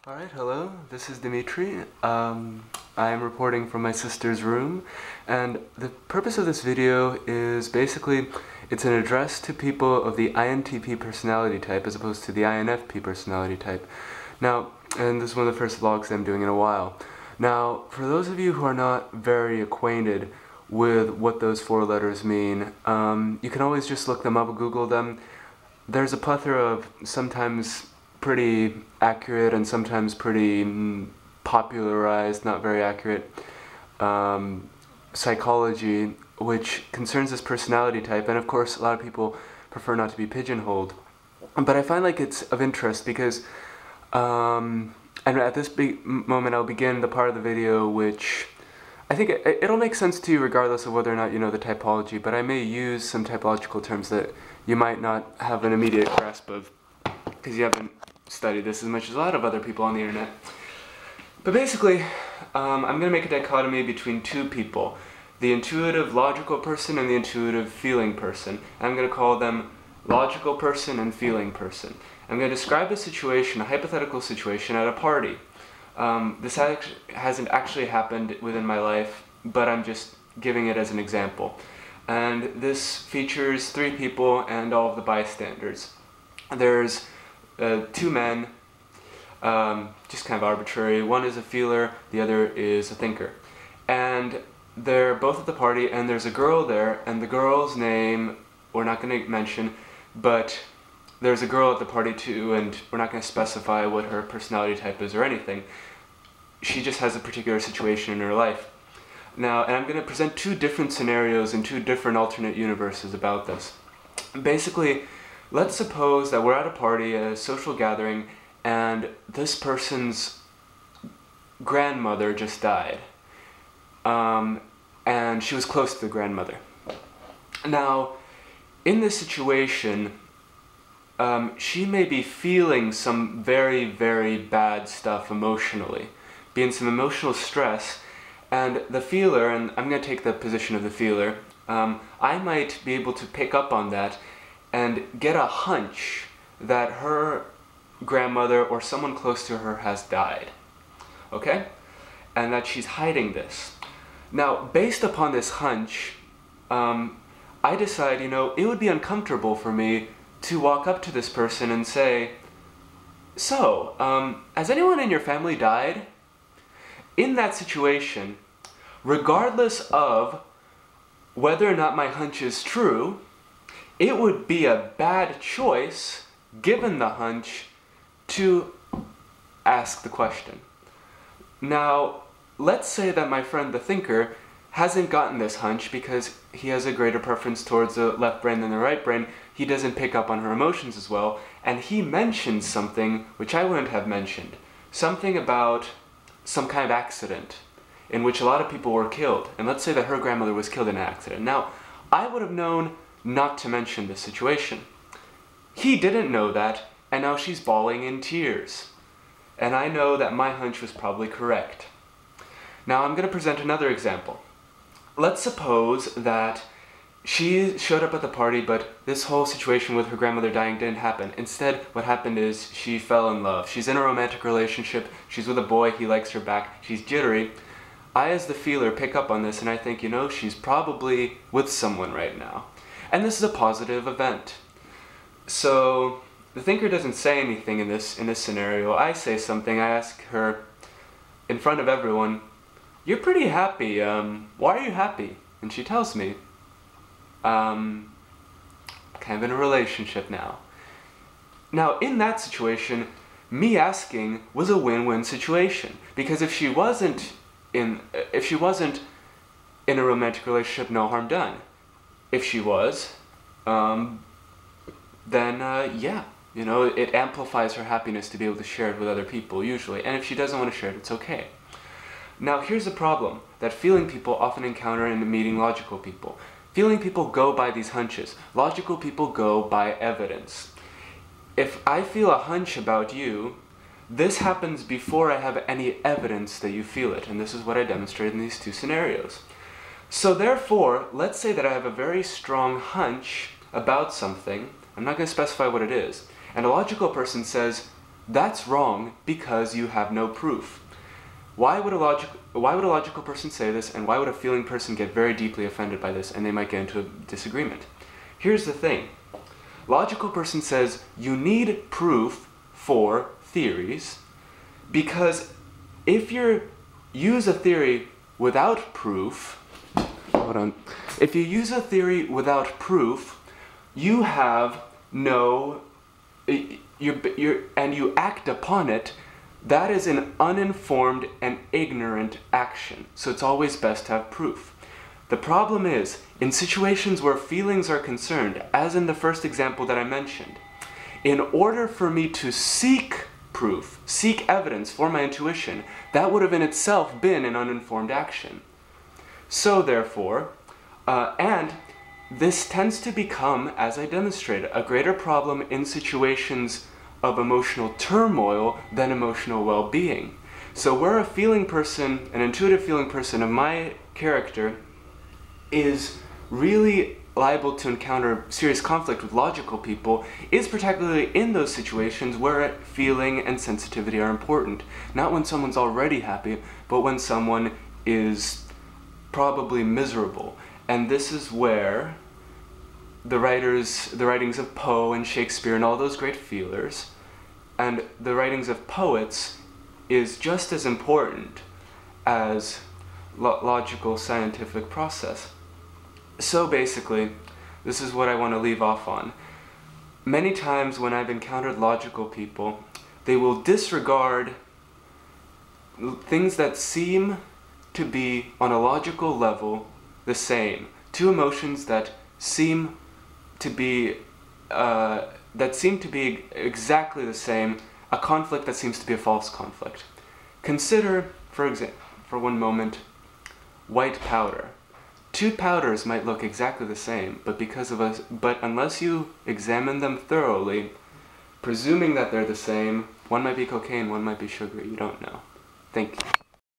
Alright, hello, this is Dimitri. I am reporting from my sister's room, and the purpose of this video is basically, it's an address to people of the INTP personality type as opposed to the INFP personality type. Now, and this is one of the first vlogs I'm doing in a while. Now, for those of you who are not very acquainted with what those four letters mean, you can always just look them up, Google them. There's a plethora of sometimes pretty accurate and sometimes pretty popularized, not very accurate, psychology which concerns this personality type, and of course a lot of people prefer not to be pigeonholed. But I find like it's of interest because, and at this moment I'll begin the part of the video which I think it'll make sense to you regardless of whether or not you know the typology, but I may use some typological terms that you might not have an immediate grasp of because you haven't studied this as much as a lot of other people on the internet. But basically, I'm going to make a dichotomy between two people, the intuitive logical person and the intuitive feeling person. I'm going to call them logical person and feeling person. I'm going to describe a situation, a hypothetical situation at a party. This hasn't actually happened within my life, but I'm just giving it as an example. And this features three people and all of the bystanders. There's two men, just kind of arbitrary. One is a feeler, the other is a thinker. And they're both at the party, and there's a girl there, and the girl's name we're not going to mention, but there's a girl at the party too, and we're not going to specify what her personality type is or anything. She just has a particular situation in her life. Now, and I'm going to present two different scenarios in two different alternate universes about this. Basically, let's suppose that we're at a party, a social gathering, and this person's grandmother just died. And she was close to the grandmother. Now, in this situation, she may be feeling some very, very bad stuff emotionally, be in some emotional stress, and the feeler, and I'm going to take the position of the feeler, I might be able to pick up on that and get a hunch that her grandmother or someone close to her has died, okay? And that she's hiding this. Now, based upon this hunch, I decide, it would be uncomfortable for me to walk up to this person and say, so, has anyone in your family died? In that situation, regardless of whether or not my hunch is true, it would be a bad choice, given the hunch, to ask the question. Now, let's say that my friend the thinker hasn't gotten this hunch because he has a greater preference towards the left brain than the right brain. He doesn't pick up on her emotions as well, and he mentions something which I wouldn't have mentioned. Something about some kind of accident in which a lot of people were killed, and let's say that her grandmother was killed in an accident. Now, I would have known not to mention this situation. He didn't know that, and now she's bawling in tears. And I know that my hunch was probably correct. Now I'm going to present another example. Let's suppose that she showed up at the party, but this whole situation with her grandmother dying didn't happen. Instead, what happened is she fell in love. She's in a romantic relationship, she's with a boy, he likes her back, she's jittery. I, as the feeler, pick up on this and I think, she's probably with someone right now. And this is a positive event. So the thinker doesn't say anything in this scenario. I say something. I ask her in front of everyone, "You're pretty happy. Why are you happy?" And she tells me, kind of in a relationship now. Now, in that situation, me asking was a win-win situation, because if she wasn't in a romantic relationship, no harm done. If she was, then yeah, it amplifies her happiness to be able to share it with other people, usually. And if she doesn't want to share it, it's okay. Now, here's the problem that feeling people often encounter in meeting logical people. Feeling people go by these hunches. Logical people go by evidence. If I feel a hunch about you, this happens before I have any evidence that you feel it, and this is what I demonstrated in these two scenarios. So therefore, let's say that I have a very strong hunch about something. I'm not going to specify what it is. And a logical person says, That's wrong because you have no proof. Why would a logical person say this, and why would a feeling person get very deeply offended by this, and they might get into a disagreement? Here's the thing. Logical person says you need proof for theories because if you use a theory without proof, if you use a theory without proof, you have no, and you act upon it, that is an uninformed and ignorant action. So it's always best to have proof. The problem is, in situations where feelings are concerned, as in the first example that I mentioned, in order for me to seek proof, seek evidence for my intuition, that would have in itself been an uninformed action. So therefore, and this tends to become, as I demonstrated, a greater problem in situations of emotional turmoil than emotional well-being. So where a feeling person, an intuitive feeling person of my character, is really liable to encounter serious conflict with logical people is particularly in those situations where feeling and sensitivity are important. Not when someone's already happy, but when someone is probably miserable. And this is where the writings of Poe and Shakespeare and all those great feelers, and the writings of poets is just as important as logical scientific process. So basically, this is what I want to leave off on. Many times when I've encountered logical people, they will disregard things that seem to be on a logical level the same. Two emotions that seem to be exactly the same, a conflict that seems to be a false conflict. Consider, for example, for one moment, white powder. Two powders might look exactly the same, but unless you examine them thoroughly, presuming that they're the same, one might be cocaine, one might be sugar, you don't know. Thank you.